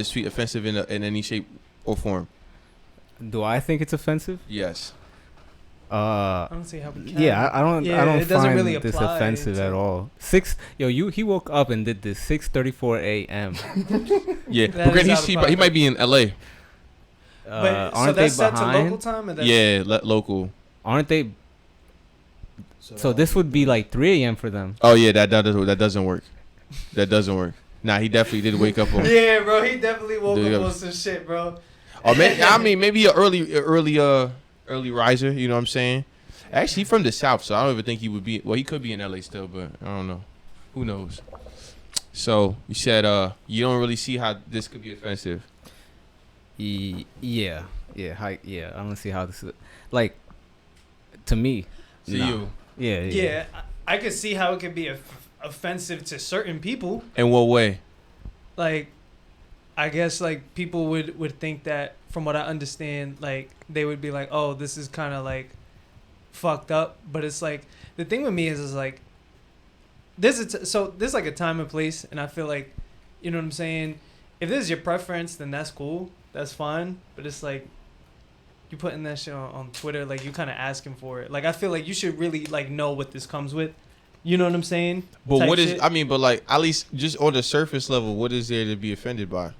Is tweet offensive in any shape or form? Do I think it's offensive? Yes. I don't see how we can. Yeah, I don't. I don't it doesn't find really this apply offensive to- at all. He woke up and did this 6:34 a.m. Yeah. That Because is out of he pocket. might be in L.A. But so Aren't they that's set to local behind? time. Or that's, Yeah, local. Aren't they? So this would be like 3 a.m. for them. Oh yeah, that doesn't work. That doesn't work. Nah, he definitely did wake up on. Yeah, bro. He definitely woke Dude, up yeah. on some shit, bro. Or maybe an early riser. You know what I'm saying? Actually, he from the South, so I don't even think he would be. Well, he could be in LA still, but I don't know. Who knows? So you said you don't really see how this could be offensive. Yeah. I don't see how this is like. To me, To you. Yeah. Yeah, I could see how it could be offensive to certain people. In what way? Like, I guess like people would think that, from what I understand, like they would be like, oh, this is kind of like fucked up. But it's like the thing with me is like there's like a time and place, and I feel like, you know what I'm saying. If this is your preference, then that's cool, that's fine. But it's like, you putting that shit on Twitter, like you kind of asking for it. Like I feel like you should really like know what this comes with. You know what I'm saying? But Type what is? shit. I mean, but like at least just on the surface level, what is there to be offended by?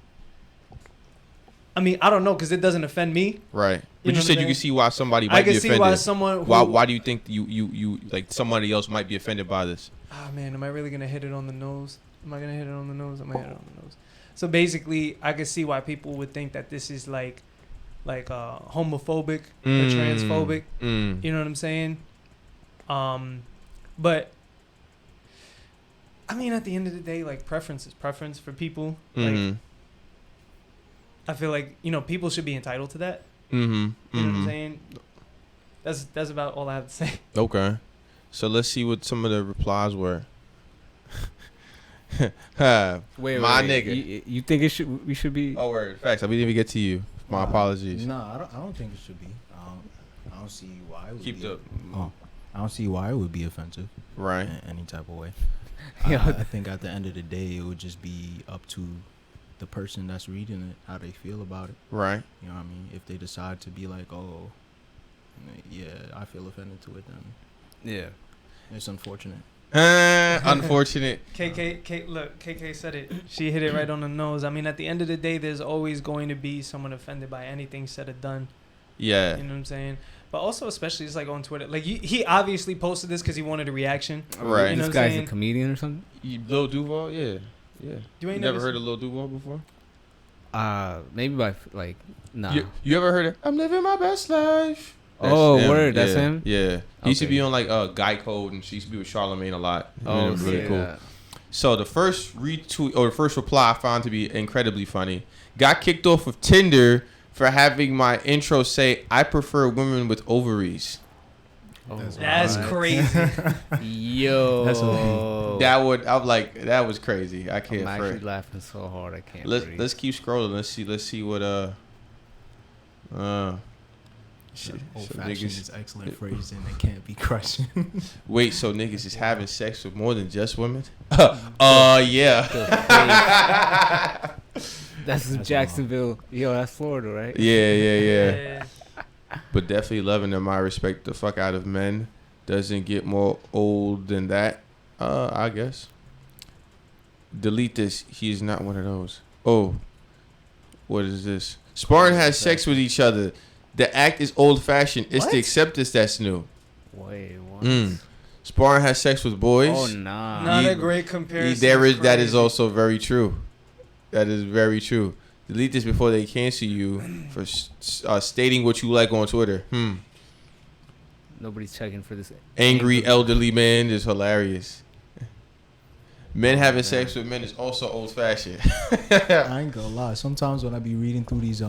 I mean, I don't know, because it doesn't offend me. Right. But know you what said I'm you can saying? see why somebody I might be can see offended. why someone who, Why do you think you like somebody else might be offended by this? Ah, man, am I really gonna hit it on the nose? Am I gonna hit it on the nose? I'm gonna hit it on the nose. So basically, I can see why people would think that this is like homophobic or transphobic. You know what I'm saying? But I mean, at the end of the day, like preference is preference for people. Like I feel like, you know, people should be entitled to that. You know what I'm saying? That's about all I have to say. Okay. So let's see what some of the replies were. Wait, my nigga. You think we should be? Oh, word. Facts. I didn't even get to you. My apologies. No, I don't think it should be. I don't see why it would Keep be. up. I don't see why it would be offensive Right. in any type of way. Yeah. I think at the end of the day, it would just be up to the person that's reading it, how they feel about it. Right. You know what I mean? If they decide to be like, oh, yeah, I feel offended to it, then Yeah. it's unfortunate. Unfortunate. KK said it. She hit it right on the nose. I mean, at the end of the day, there's always going to be someone offended by anything said or done. Yeah. You know what I'm saying? But also, especially, it's like on Twitter. Like, he obviously posted this because he wanted a reaction. Right. You know This what I'm guy's saying? a comedian or something. Lil Duval? Yeah. Yeah. You ain't never heard of Lil Duval before? Maybe by like nah. You ever heard of I'm living my best life? Oh, him. word, Yeah. that's him? Yeah. He used to Okay. be on like Guy Code, and she used to be with Charlamagne a lot. Oh, really yeah. cool. So the first retweet or the first reply I found to be incredibly funny. Got kicked off of Tinder for having my intro say I prefer women with ovaries. Oh, That's what? crazy. Yo. I'm like, that was crazy. I can't. I'm actually laughing so hard I can't. Let's keep scrolling. Let's see what shit. Old So fashioned niggas, is excellent phrase and it can't be crushing. wait, so niggas is having sex with more than just women? Yeah. That's That's Jacksonville. Yo, that's Florida, right? Yeah. But definitely loving them. I respect the fuck out of men. Doesn't get more old than that. I guess. Delete this. He is not one of those. Oh. What is this? Sparring has sex with each other. The act is old fashioned. It's What? the acceptance that's new. Wait, what? Sparring has sex with boys. Oh, nah. Not He- a great comparison. That is Crazy. also very true. That is very true. Delete this before they cancel you for stating what you like on Twitter. Nobody's checking for this. Angry elderly man is hilarious. Men having sex with men is also old fashioned. I ain't gonna lie. Sometimes when I be reading through these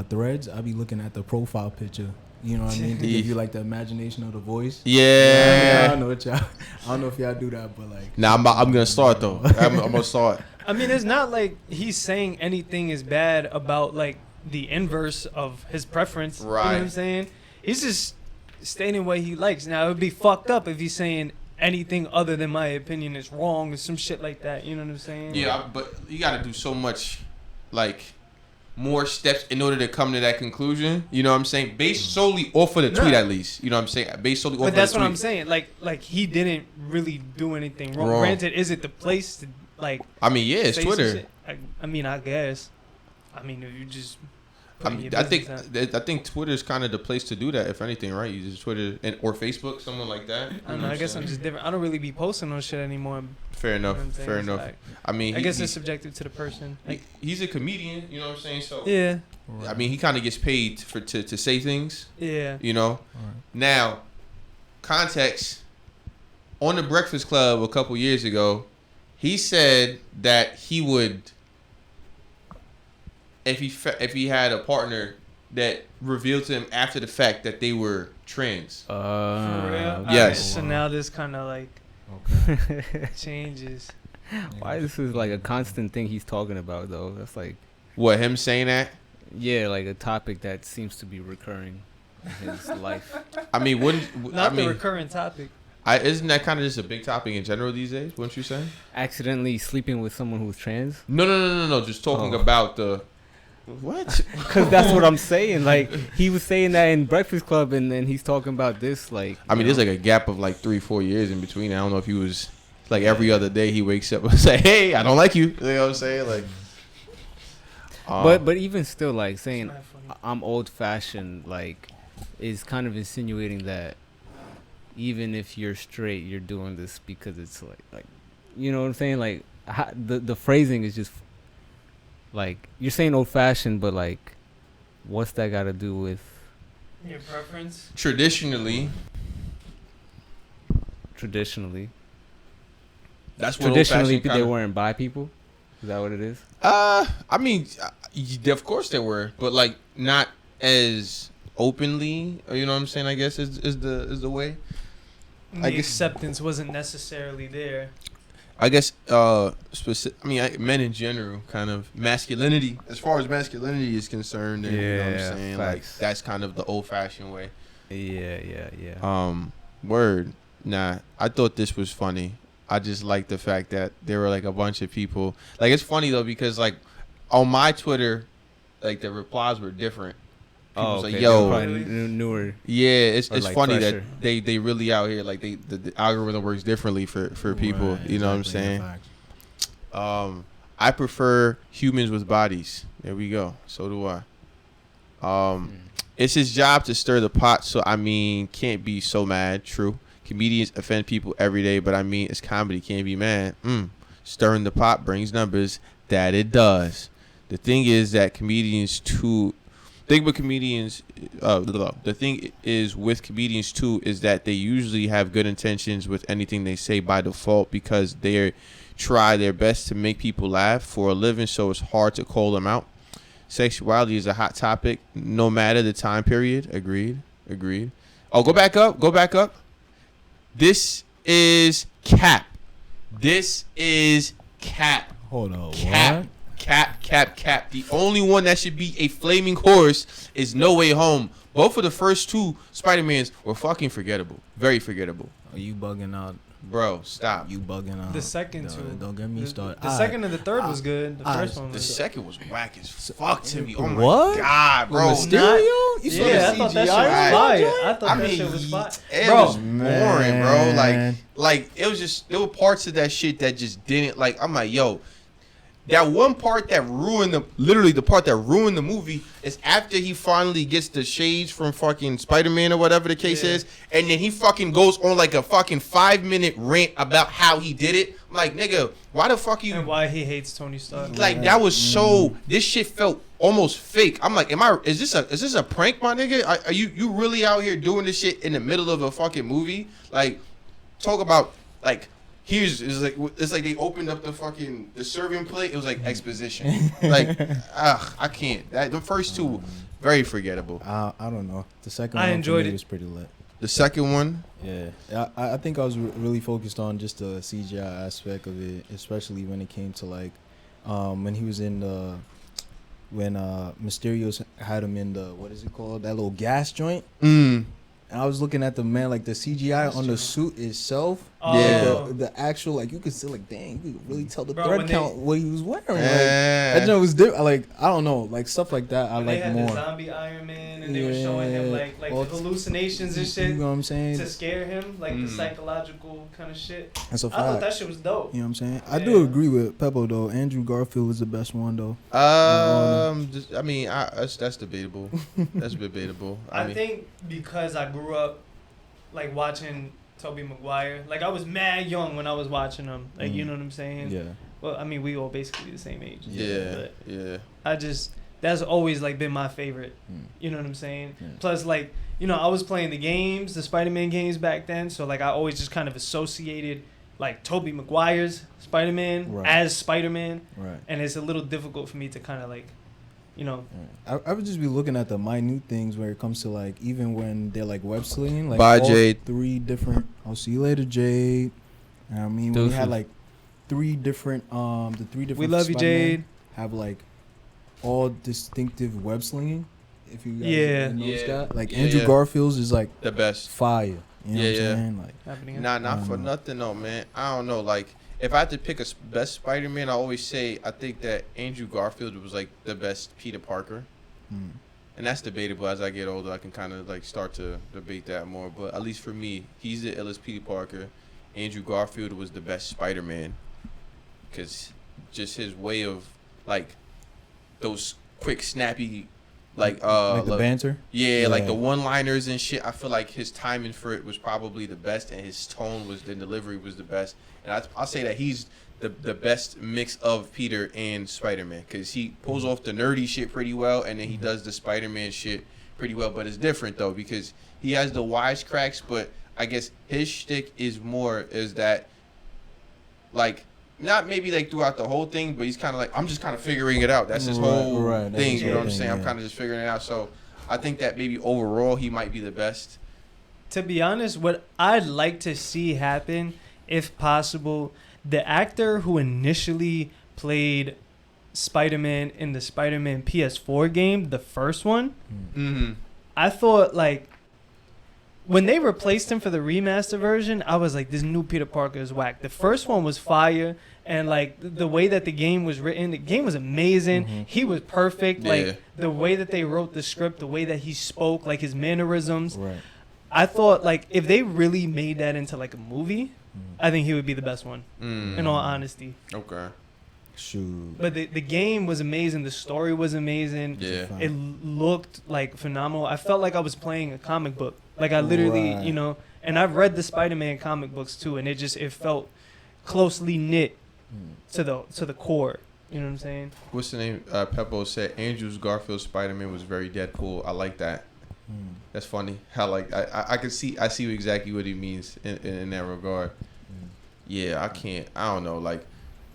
threads, I be looking at the profile picture. You know what I mean? To give you like the imagination of the voice. Yeah. I don't know what y'all. I don't know if y'all do that, but like. Nah, I'm gonna start though. I'm gonna start. I mean, it's not like he's saying anything is bad about like the inverse of his preference. You know what I'm Right. saying? He's just stating what he likes. Now, it would be fucked up if he's saying anything other than my opinion is wrong or some shit like that. You know what I'm saying? Yeah, but you gotta do so much like more steps in order to come to that conclusion. You know what I'm saying? Based solely off of the tweet, at least. You know what I'm saying? Based solely off of the tweet. But that's what I'm saying. Like he didn't really do anything wrong. Granted, is it the place to like? I mean, yeah, it's Twitter. I mean, I guess. I mean, if you just. I think Twitter is kind of the place to do that. If anything, right? You just Twitter or Facebook, someone like that. I don't know. I guess I'm just different. I don't really be posting on shit anymore. Fair enough. Fair enough. Like, I mean, I guess it's subjective to the person. Like, he's a comedian. You know what I'm saying? So yeah. I mean, he kind of gets paid to say things. Yeah. You know. Right. Now, context. On the Breakfast Club a couple years ago, he said that he would. If he had a partner that revealed to him after the fact that they were trans. For real? Yes. Right, so now this kind of like changes. Why this is like a constant thing he's talking about though? That's like What, him saying that? Yeah, like a topic that seems to be recurring in his life. I mean, the recurring topic. Isn't that kind of just a big topic in general these days? Wouldn't you say? Accidentally sleeping with someone who's trans? No. Just talking about the. What? Because that's what I'm saying. Like, he was saying that in Breakfast Club, and then he's talking about this. Like, I mean, there's like a gap of like 3-4 years in between. I don't know if he was like every other day he wakes up and say, "Hey, I don't like you." You know what I'm saying? Like, but even still, like saying I'm old fashioned, like, is kind of insinuating that even if you're straight, you're doing this because it's like, you know what I'm saying? Like, the phrasing is just. Like, you're saying old-fashioned, but, like, what's that got to do with... Your preference? Traditionally. That's what traditionally they weren't bi people? Is that what it is? I mean, of course they were, but, like, not as openly, you know what I'm saying, I guess, is the way. The acceptance wasn't necessarily there. I guess, men in general, kind of masculinity. As far as masculinity is concerned, and, you know what I'm saying, like that's kind of the old-fashioned way. Yeah. Word. Nah, I thought this was funny. I just like the fact that there were like a bunch of people. Like, it's funny though because like on my Twitter, like the replies were different. People's like, yo, newer. Yeah, it's like funny fresher. that they really out here. Like the algorithm works differently for people. Right, You know what I'm saying? I prefer humans with bodies. There we go. So do I. It's his job to stir the pot. So I mean, can't be so mad. True. Comedians offend people every day, but I mean, it's comedy. Can't be mad. Stirring the pot brings numbers. That it does. The thing is that comedians too. The thing is with comedians too is that they usually have good intentions with anything they say by default because they try their best to make people laugh for a living, so it's hard to call them out. Sexuality is a hot topic no matter the time period. Agreed. Oh, go back up. This is cap. Hold on. Cap. What? Cap. The only one that should be a flaming horse is No Way Home. Both of the first two Spider-Mans were fucking forgettable. Very forgettable. Are you bugging out? Bro, stop. You bugging out. The second two. Don't get me started. The second and the third was good. The first one The was second was whack as fuck to me. Oh my What? god, bro. Mysterio? You saw Yeah, I the thought that shit CGI? was fire. I thought that shit was fire. It Bro, was boring, bro. Like it was just there were parts of that shit that just didn't like. I'm like, yo. That one part that ruined the part that ruined the movie is after he finally gets the shades from fucking Spider-Man or whatever the case is, and then he fucking goes on like a fucking 5-minute rant about how he did it. I'm like, nigga, why the fuck you? And why he hates Tony Stark. Like that was so. This shit felt almost fake. I'm like, is this a prank, my nigga? Are you really out here doing this shit in the middle of a fucking movie? Like, talk about like. It's like they opened up the serving plate. It was like exposition. Like, I can't. The first two, very forgettable. I don't know. The second I one enjoyed for me it. was pretty lit. The second one, Yeah, I think I was really focused on just the CGI aspect of it, especially when it came to like, when he was in when Mysterio's had him in the what is it called, that little gas joint. and I was looking at the man, like the CGI on the suit itself. Yeah. Like the actual, like you could see, like dang, you could really tell the Bro, thread when count what he was wearing. Like, Yeah. that joint was different. Like I don't know, like stuff like that. I When like they had more. the zombie Iron Man and they were showing him like the hallucinations and shit You know what I'm saying? to scare him, like the psychological kind of shit. That's a I thought fact. that shit was dope. You know what I'm saying? I do agree with Peppo though. Andrew Garfield was the best one though. I mean, that's debatable. That's debatable. I think because I grew up like watching Tobey Maguire. Like I was mad young when I was watching him. Like you know what I'm saying? Yeah. Well, I mean we all basically the same age. Yeah. I just that's always like been my favorite. You know what I'm saying? Yeah. Plus like, you know, I was playing the games, the Spider-Man games back then, so like I always just kind of associated like Tobey Maguire's Spider-Man as Spider-Man. Right. And it's a little difficult for me to kind of like, you know. I would just be looking at the minute things where it comes to like, even when they're like web slinging, like bye, all Jade. 3 different, I'll see you later, Jade. I mean, we had like 3 different, the 3 different we love you, Jade. Have like all distinctive web slinging. If you guys notice that. Like Andrew Garfield's is like the best. Fire. You know what I'm saying? Like, not for nothing though, man. I don't know. Like, if I had to pick a best Spider-Man, I always say I think that Andrew Garfield was like the best Peter Parker, and that's debatable. As I get older, I can kind of like start to debate that more. But at least for me, he's the illest Peter Parker. Andrew Garfield was the best Spider-Man, because just his way of like those quick, snappy. Like the banter? Yeah, like the one-liners and shit. I feel like his timing for it was probably the best, and his tone was, the delivery was the best. And I'll say that he's the best mix of Peter and Spider-Man, because he pulls off the nerdy shit pretty well, and then he does the Spider-Man shit pretty well. But it's different, though, because he has the wisecracks, but I guess his shtick is that, like, not maybe like throughout the whole thing, but he's kind of like, I'm just kind of figuring it out. That's his whole thing, you know what I'm saying? I'm kind of just figuring it out. So I think that maybe overall he might be the best. To be honest, what I'd like to see happen, if possible, the actor who initially played Spider-Man in the Spider-Man PS4 game, the first one, I thought like, when they replaced him for the remaster version, I was like, this new Peter Parker is whack. The first one was fire, and like the way that the game was written, the game was amazing. He was perfect. Yeah. Like the way that they wrote the script, the way that he spoke, like his mannerisms. Right. I thought like if they really made that into like a movie, I think he would be the best one. In all honesty. Okay. Shoot. But the game was amazing. The story was amazing. Yeah. It looked like phenomenal. I felt like I was playing a comic book. Like I literally, you know, and I've read the Spider-Man comic books too, and it felt closely knit to the core. You know what I'm saying? What's the name? Peppo said Andrew Garfield's Spider-Man was very Deadpool. I like that. That's funny. How like I see exactly what he means in that regard. Yeah, I don't know. Like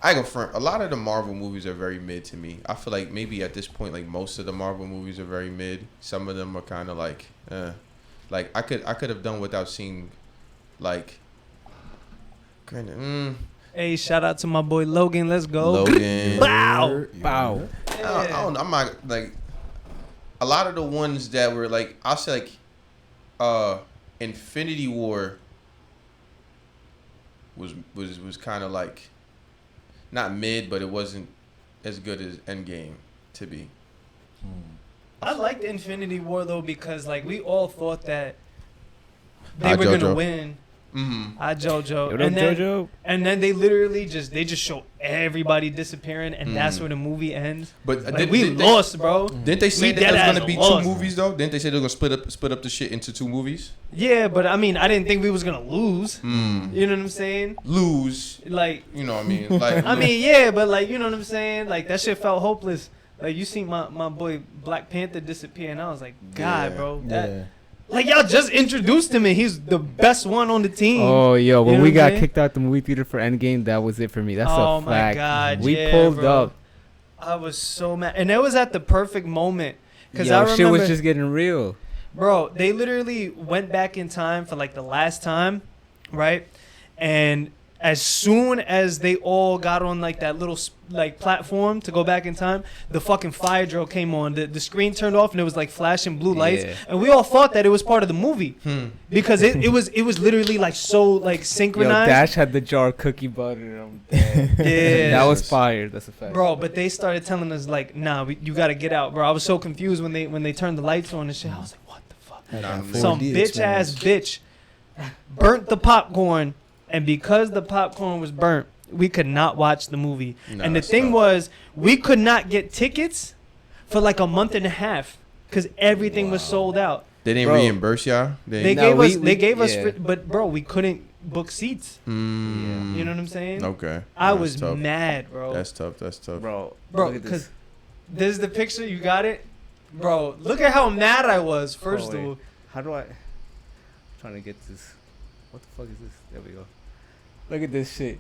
I go front. A lot of the Marvel movies are very mid to me. I feel like maybe at this point, like most of the Marvel movies are very mid. Some of them are kind of like, like I could have done without seeing, like. Granted, Hey, shout out to my boy Logan. Let's go. Logan. Bow. Bow. I don't know. I'm not like a lot of the ones that were like, I'll say like, Infinity War was kind of like not mid, but it wasn't as good as Endgame to be. I liked Infinity War though because like we all thought that they were gonna win. JoJo. And then they literally just show everybody disappearing, and that's where the movie ends. But like, we lost, bro. Didn't they say that there's gonna be 2 movies though? Didn't they say they're gonna split up the shit into 2 movies? Yeah, but I mean, I didn't think we was gonna lose. You know what I'm saying? Lose, like, you know what I mean? Like, I mean, yeah, but like, you know what I'm saying? Like that shit felt hopeless. Like you see my boy Black Panther disappear, and I was like, God, bro, that. Like, y'all just introduced him, and he's the best one on the team. Oh, yo, when we got kicked out the movie theater for Endgame, that was it for me. That's a fact. Oh, my God, we pulled up. I was so mad. And that was at the perfect moment. Because I remember, shit was just getting real. Bro, they literally went back in time for, like, the last time, right? And as soon as they all got on like that little like platform to go back in time, the fucking fire drill came on. The screen turned off and it was like flashing blue lights, and we all thought that it was part of the movie because it was literally like so like synchronized. Yo, Dash had the jar of cookie butter. Yeah, that was fire. That's a fact, bro. But they started telling us like, nah, you gotta get out, bro. I was so confused when they turned the lights on and shit. I was like, what the fuck? Some bitch ass bitch burnt the popcorn. And because the popcorn was burnt, we could not watch the movie. No, and the thing was, we could not get tickets for like a month and a half because everything was sold out. They didn't reimburse y'all? They gave us, but bro, we couldn't book seats. You know what I'm saying? Okay. I was mad, bro. That's tough, Bro, because this is the picture. You got it? Bro, look at how mad I was, first of all. How do I... I'm trying to get this... What the fuck is this? There we go. Look at this shit.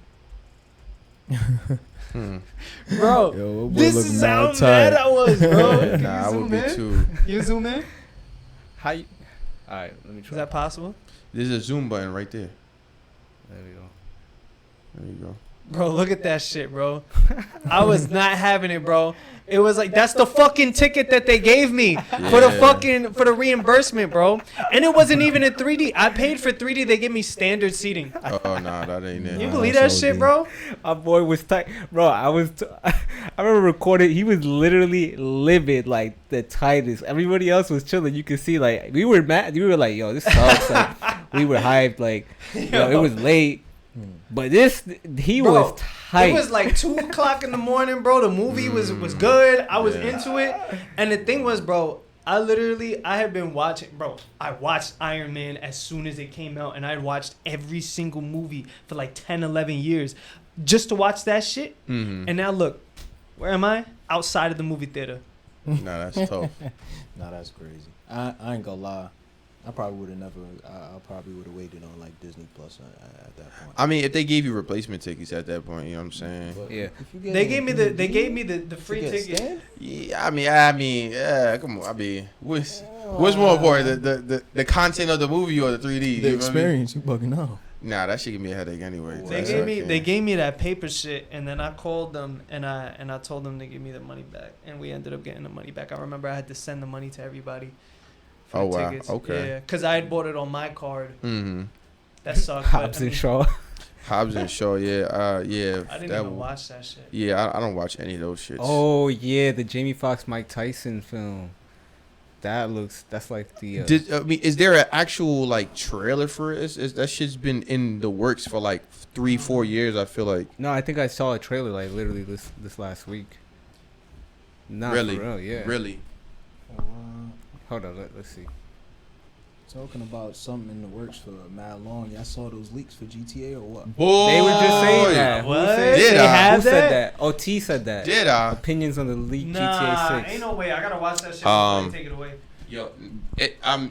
Bro, yo, this is how mad I was, bro. Nah, I would be too. You zoom in? How you... Alright, let me try. Is that possible? There's a zoom button right there. There we go. There you go. Bro, look at that shit, bro. I was not having it, bro. It was like, that's the fucking ticket that they gave me for the reimbursement, bro. And it wasn't even in 3D. I paid for 3D. They gave me standard seating. Oh, nah, that ain't it. You believe that shit, bro? Our boy was tight. Bro, I remember recording. He was literally livid, like the tightest. Everybody else was chilling. You could see, like, we were mad. We were like, yo, this sucks. Like, we were hyped. Like, yo, it was late. But he was tight. It was like 2 o'clock in the morning, bro. The movie was good. I was into it. And the thing was, bro, I had been watching, bro. I watched Iron Man as soon as it came out. And I'd watched every single movie for like 10, 11 years just to watch that shit. And now look, where am I? Outside of the movie theater. Nah, that's tough. Nah, that's crazy. I ain't gonna lie. I probably would have waited on like Disney Plus at that point. I mean, if they gave you replacement tickets at that point, you know what I'm saying? But yeah. They gave me the free ticket. Yeah, I mean, come on. I mean, what's more important, the content of the movie or the 3D? The experience, you bugging out. Nah, that shit give me a headache anyway. They gave me that paper shit, and then I called them and I told them to give me the money back, and we ended up getting the money back. I remember I had to send the money to everybody. Oh wow! Tickets. Okay. Yeah, because I had bought it on my card. That sucked. Hobbs and Shaw. Hobbs and Shaw. Yeah. Yeah. I didn't even watch that shit. Yeah, I don't watch any of those shits. Oh yeah, the Jamie Foxx Mike Tyson film. That's like the. Is there an actual like trailer for it? Is that shit's been in the works for like 3-4 years? I feel like. No, I think I saw a trailer like literally this last week. Not really? For real, yeah. Really. Hold on, let's see. Talking about something in the works for mad long. Y'all saw those leaks for GTA or what? Boy, they were just saying that. What? Who said that? OT said that. Did I? Opinions on the leak nah, GTA 6. Ain't no way. I gotta watch that shit before they take it away. Yo,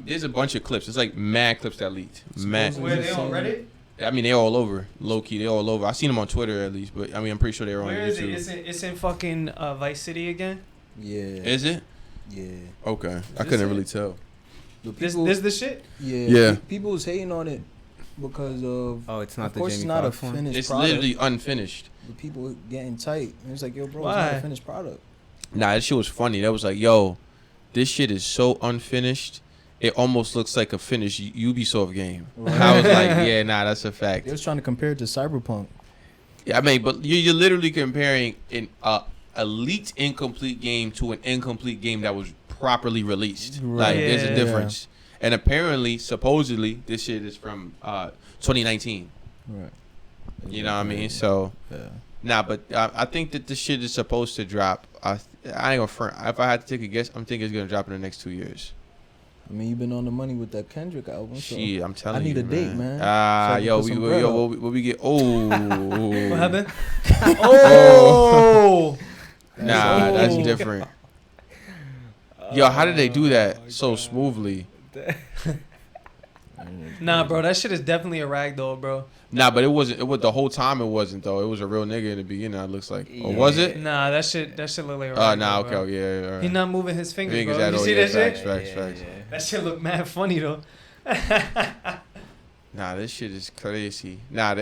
there's a bunch of clips. It's like mad clips that leaked. Mad. Where they on Reddit? I mean, they're all over. Low key, they're all over. I seen them on Twitter at least, but I mean, I'm pretty sure they're on Where YouTube. is it? It's in fucking Vice City again. Yeah. Is it? Yeah. Okay, I couldn't really tell. This the shit? Yeah. People was hating on it because of. Oh, it's not of the course Jamie it's not a Foxx one. finished It's product. literally unfinished. The people getting tight. And it's like, yo, bro, Why? it's not a finished product. Nah, that shit was funny. That was like, yo, this shit is so unfinished. It almost looks like a finished Ubisoft game. Right. I was like, yeah, nah, that's a fact. They was trying to compare it to Cyberpunk. Yeah, I mean, but you're literally comparing a leaked incomplete game to an incomplete game that was properly released. Right. Like, there's a difference. And apparently, supposedly, this shit is from 2019. Right. You know what I mean? So, nah, but I think that this shit is supposed to drop. I ain't gonna front. If I had to take a guess, I'm thinking it's gonna drop in the next 2 years. I mean, you've been on the money with that Kendrick album. So Shit, I'm telling you, I need a date, man. What we get? Oh, What happened? Oh, nah, that's different. Yo, how did they do that so smoothly? Nah, bro, that shit is definitely a ragdoll, bro. Nah, but it wasn't. It was the whole time. It wasn't though. It was a real nigga in the beginning. It looks like. Or was it? Nah, that shit look like a ragdoll. Nah, okay, bro. yeah. Right. He not moving his fingers, bro. At You all, see yeah, that shit? Facts. That shit look mad funny though. Nah, this shit is crazy. Nah,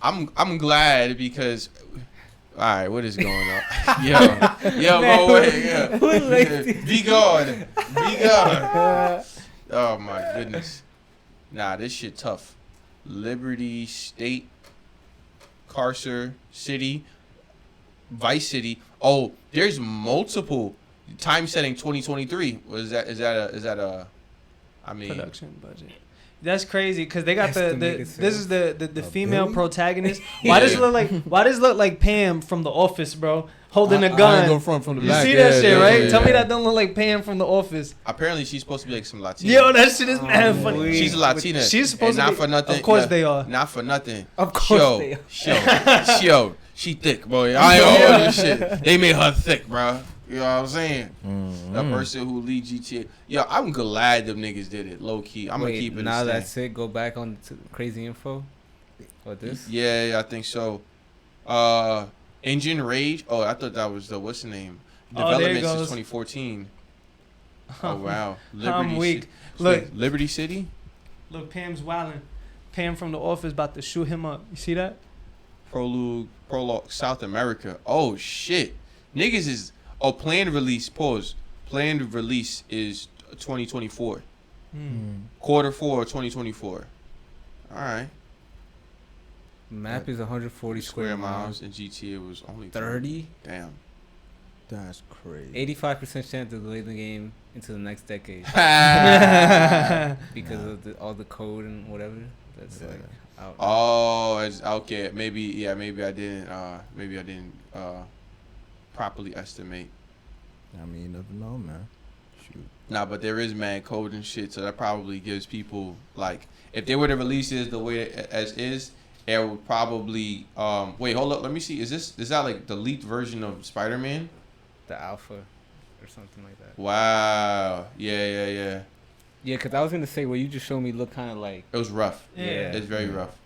I'm glad because. All right, what is going on? yo, go away. Yeah. Be gone. Oh my goodness. Nah, this shit tough. Liberty State, Carcer City, Vice City. Oh, there's multiple. Time setting 2023. Is that a? I mean, production budget. That's crazy because they got this is the female billion? protagonist. Why does it look like Pam from The Office, bro? Holding a gun. I ain't go from the You back. see that shit, right? yeah. Tell me that don't look like Pam from The Office. apparently she's supposed to be like some Latina. Yo, that shit is mad funny. wait. She's a Latina. She's supposed and to not be. for nothing. Of course yeah, they are. Not for nothing. Of course they are. Yo, she thick, boy. I ain't all this shit. They made her thick, bro. You know what I'm saying? The person who lead GTA. Yo, I'm glad them niggas did it, low key. I'm gonna keep it. Now that's it. Go back on to crazy info. What this? Yeah, I think so. Engine Rage. Oh, I thought that was the what's the name? Oh, there it Development since goes. 2014. Oh wow. I'm weak. Ci- Look. Liberty City. Look, Pam's wilding. Pam from The Office about to shoot him up. You see that? Prologue South America. Oh shit. Niggas is planned release. Pause. Planned release is 2024. Quarter 4 2024. All right. Map is 140 square miles. and GTA was only 30. Damn. That's crazy. 85% chance to delay the game into the next decade because of all the code and whatever. That's like out. Oh, it's okay. Maybe I didn't properly estimate. I mean, you never know, man. Shoot. Nah, but there is mad code and shit, so that probably gives people like if they were to release it the way as is, it would probably wait, hold up, let me see. Is that like the leaked version of Spider-Man? The alpha or something like that. Wow. Yeah. Yeah, because I was going to say, what you just showed me looked kind of like... It was rough. Yeah. It's very rough.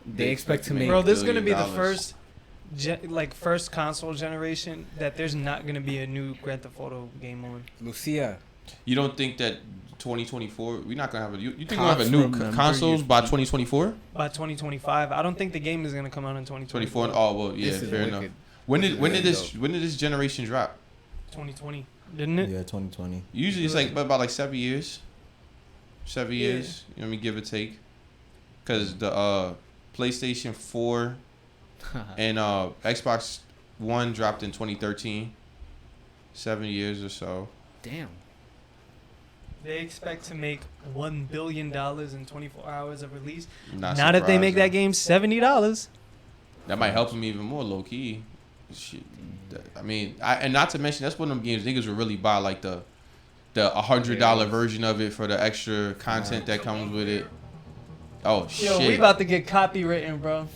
They expect to make... Bro, this is gonna be the $1 billion. first console generation that there's not gonna be a new Grand Theft Auto game on. Lucia. You don't think that 2024 we're not gonna have a you think we'll have a Can't new remember consoles your- by 2024? By 2025, I don't think the game is gonna come out in 24. 2024. Oh well, yeah, This is fair wicked. enough. When did Really this generation drop? 2020, didn't it? Yeah, 2020. Usually it's like about like 7 years. 7 years, you know what I mean, give or take. Cause the PlayStation 4 and Xbox One dropped in 2013. 7 years or so. Damn. They expect to make $1 billion in 24 hours of release. Not Now that they make that surprising. game $70. That might help them even more, low key. Shit. I mean, and not to mention that's one of them games niggas would really buy like the $100 version of it for the extra content that comes with it. Oh Yo, we shit! about to get copywritten, bro.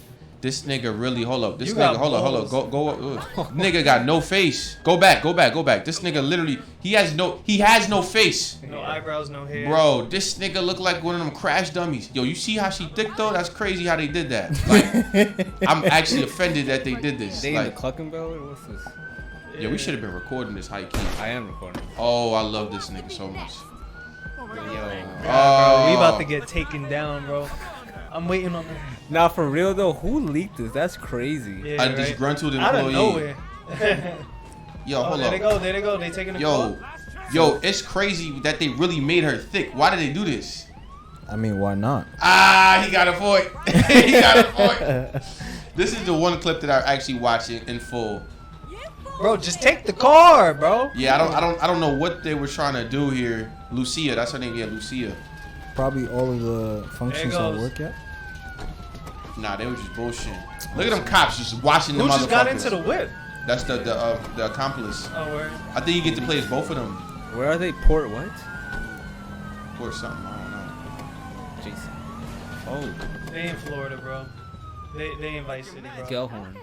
This nigga really hold up. This You nigga got hold up. Go. Nigga got no face. Go back. This nigga literally he has no face. No eyebrows, no hair. Bro, this nigga look like one of them crash dummies. Yo, you see how she thick though? That's crazy how they did that. Like, I'm actually offended that they did this. They in the Like, Cluckenbell or what's this? yeah, we should have been recording this high key. I am recording. Oh, I love this nigga so much. Yo. Bro, we about to get taken down, bro. I'm waiting on them. Now, for real, though, who leaked this? That's crazy. Yeah, A right? disgruntled Out of employee. nowhere. Yo, Oh, hold there up. they go. There they go. They taking a call. Yo, it's crazy that they really made her thick. Why did they do this? I mean, why not? He got a point. He got a point. This is the one clip that I actually watched in full. Bro, just take the car, bro. Yeah, I don't know what they were trying to do here. Lucia, that's her name. Yeah, Lucia. Probably all of the functions don't goes. work yet. Nah, they were just bullshitting. Look at them cops just watching the Who motherfuckers. just got into the whip? That's the accomplice. Oh, where? I think you get to play as both of them Where are they? Port what? or something. I don't know. Jason. Oh, They in Florida, bro. They in Vice City, bro. Gellhorn.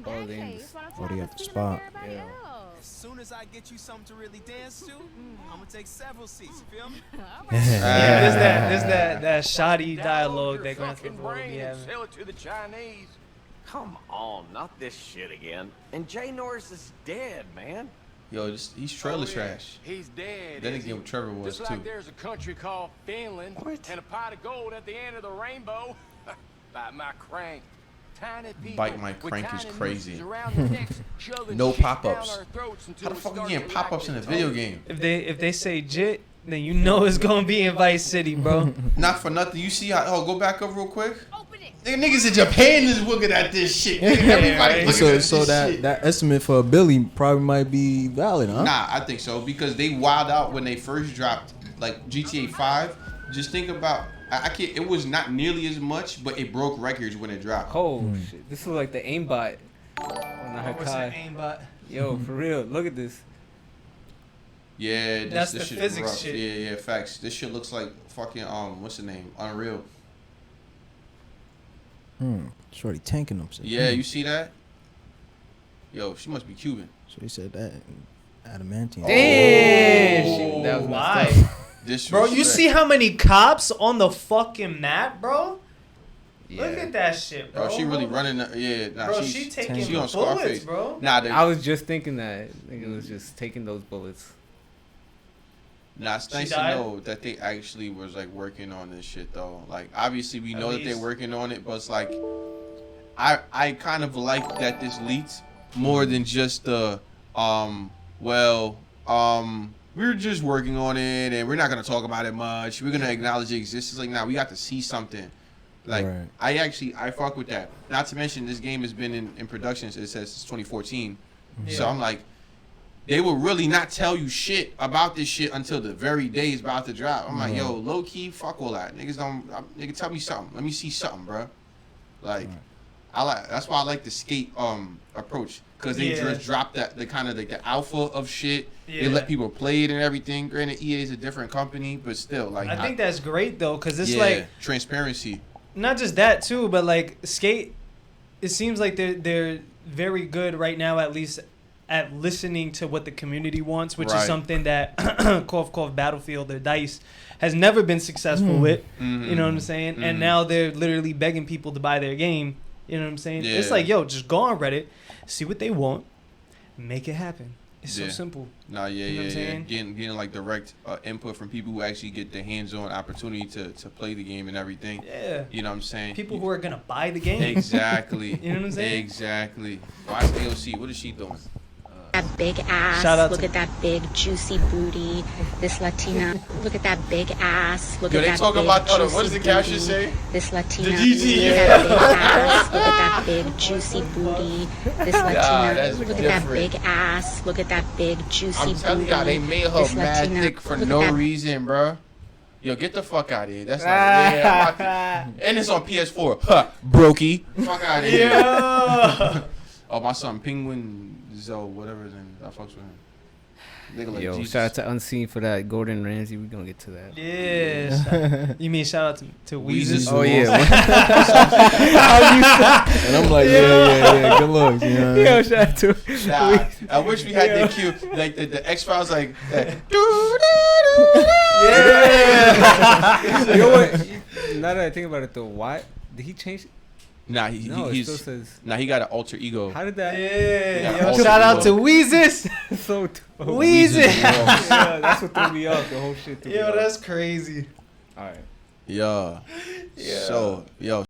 Oh, they in Oh, they at the spot. Yeah. As soon as I get you something to really dance to, I'm gonna take several seats. You feel me? Yeah, there's that shoddy dialogue that Grand Theft Auto be having. Sell it to the Chinese. Come on, not this shit again. And Jay Norris is dead, man. yo, he's trailer trash. He's dead. Then is again, he? Trevor was Just too. like there's a country called Finland and a pot of gold at the end of the rainbow. Bite my crank. Tiny people Bite my with crank is tiny crazy. nooses around their necks, shoving No shit pop-ups. down our throats until How the we fuck you start getting to pop-ups in like a it. video game? If they say jit, then you know it's gonna be in Vice City, bro. Not for nothing. You see how? Oh, go back up real quick. Niggas in Japan is looking at this shit. Everybody looking at So this that shit. that estimate for a Billy probably might be valid, huh? Nah, I think so because they wild out when they first dropped like GTA 5. Just think about I can't. It was not nearly as much, but it broke records when it dropped. Oh shit! This is like the aimbot on the What's Hakai. that aimbot? Yo, for real, look at this. Yeah, That's this the shit physics rough. shit. Yeah, facts. This shit looks like fucking what's the name? Unreal. Shorty tanking them. Shit. Yeah, you see that? Yo, she must be Cuban. So he said that adamantium. Damn, shit, that was Why? messed up. Bro, you see how many cops on the fucking map, bro? Yeah. Look at that shit, bro. Bro, she really running. Yeah, nah, Bro, she's, she taking she on bullets, Scarface, bro. Nah, I was just thinking that. I think it was just taking those bullets. nah, it's She nice to died? know that they actually was like working on this shit though. Like, obviously we At know that they're least. working on it, but it's like, I kind of like that this leaked more than just the we're just working on it and we're not gonna talk about it much. We're gonna acknowledge it exists. It's like, nah, we got to see something. Like, Right. I fuck with that. Not to mention this game has been in production since 2014. So Yeah. I'm like, they will really not tell you shit about this shit until the very day it's about to drop. I'm like, yo, low key, fuck all that. Niggas don't, nigga, tell me something. Let me see something, bro. Like, that's why I like the skate approach, cause they Yeah. just dropped the kind of like the alpha of shit. They Yeah. let people play it and everything. Granted, EA is a different company, but still, like, I think that's great though, cause it's yeah, like transparency. not just that too, but like skate. It seems like they're very good right now, at least at listening to what the community wants, which is Right. something that cough Battlefield or DICE has never been successful with. Mhm. You know what I'm saying? And Mhm. now they're literally begging people to buy their game. You know what I'm saying? It's Yeah. like, yo, just go on Reddit, see what they want, make it happen. It's Yeah. so simple. Nah, yeah, You know what I'm yeah. saying? Getting like direct input from people who actually get the hands-on opportunity to play the game and everything. Yeah. You know what I'm saying? People who are gonna buy the game. Exactly. You know what I'm saying? Exactly. Watch AOC. What is she doing? That big ass. Shout out Look to- at that big juicy booty. This Latina. Look at that big ass. Look Yo, at they that talking big about juicy what does the caption booty. say? This Latina. The GG, Look at that big ass. Look at that big juicy booty. This Latina. that's Look at different. that big ass. Look at that big juicy I'm booty. telling y'all, they made her This mad Latina. thick for Look at no that reason, bro. Yo, get the fuck out of here. That's not yeah, I'm about to- and it's on PS4. Huh, brokey. Fuck out of here. Yeah. Oh, my son, Penguin Zoe, whatever his name is. I fucks with him. Nigga like Yo, Jesus. shout out to Unseen for that. Gordon Ramsay, we gonna get to that. Yeah. You mean shout out to Weezus? Weezus. Oh yeah. And I'm like, yeah. Good looks. You know what I mean? Yo, shout out to. Nah, I wish we had that cue, like the X-Files, like that. Yeah. You know what? Now that I think about it, though, why did he change? Nah, No, it still says. nah, he got an alter ego. How did that? Yeah. Yeah, Yo, shout out to Weezus. So dope. Weezus. Yeah, that's what threw me off. The whole shit threw me Yo, off. that's crazy. All right. Yeah. Yeah. So, yo,